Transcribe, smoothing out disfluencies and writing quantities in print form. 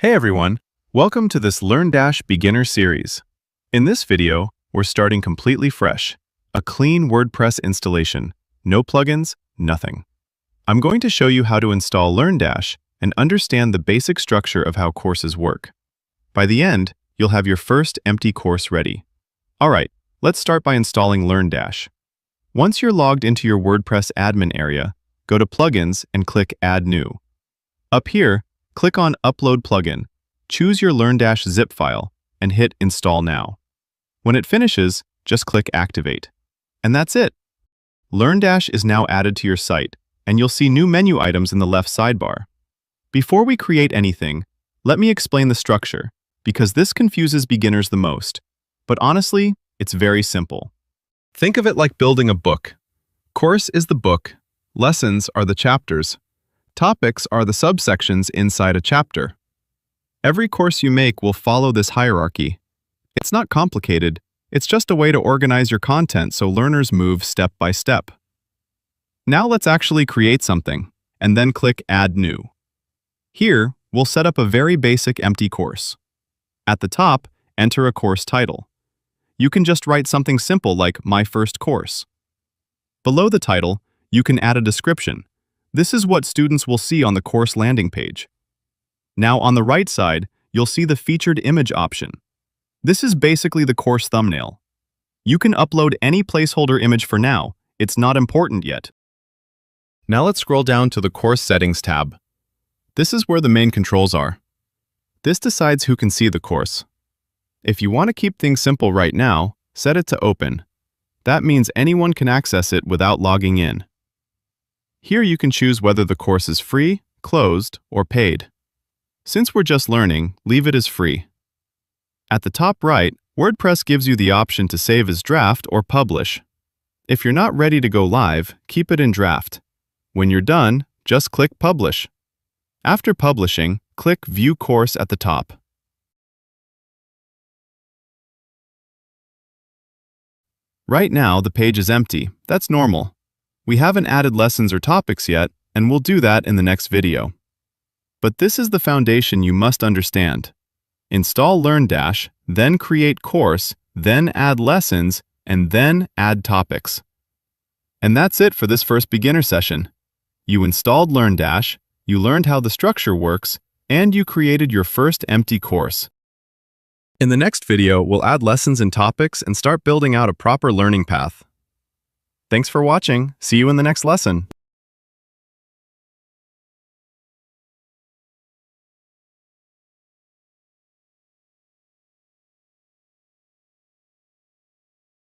Hey everyone, welcome to this LearnDash beginner series. In this video, we're starting completely fresh, a clean WordPress installation, no plugins, nothing. I'm going to show you how to install LearnDash and understand the basic structure of how courses work. By the end, you'll have your first empty course ready. Alright, let's start by installing LearnDash. Once you're logged into your WordPress admin area, go to Plugins and click Add New. Up here, click on Upload Plugin, choose your LearnDash zip file, and hit Install Now. When it finishes, just click Activate. And that's it! LearnDash is now added to your site, and you'll see new menu items in the left sidebar. Before we create anything, let me explain the structure, because this confuses beginners the most. But honestly, it's very simple. Think of it like building a book. Course is the book, lessons are the chapters, topics are the subsections inside a chapter. Every course you make will follow this hierarchy. It's not complicated, it's just a way to organize your content so learners move step by step. Now let's actually create something, and then click Add New. Here, we'll set up a very basic empty course. At the top, enter a course title. You can just write something simple like My First Course. Below the title, you can add a description. This is what students will see on the course landing page. Now on the right side, you'll see the featured image option. This is basically the course thumbnail. You can upload any placeholder image for now, it's not important yet. Now let's scroll down to the Course Settings tab. This is where the main controls are. This decides who can see the course. If you want to keep things simple right now, set it to Open. That means anyone can access it without logging in. Here you can choose whether the course is free, closed, or paid. Since we're just learning, leave it as free. At the top right, WordPress gives you the option to save as draft or publish. If you're not ready to go live, keep it in draft. When you're done, just click Publish. After publishing, click View Course at the top. Right now, the page is empty. That's normal. We haven't added lessons or topics yet, and we'll do that in the next video. But this is the foundation you must understand. Install LearnDash, then create course, then add lessons, and then add topics. And that's it for this first beginner session. You installed LearnDash, you learned how the structure works, and you created your first empty course. In the next video, we'll add lessons and topics and start building out a proper learning path. Thanks for watching. See you in the next lesson.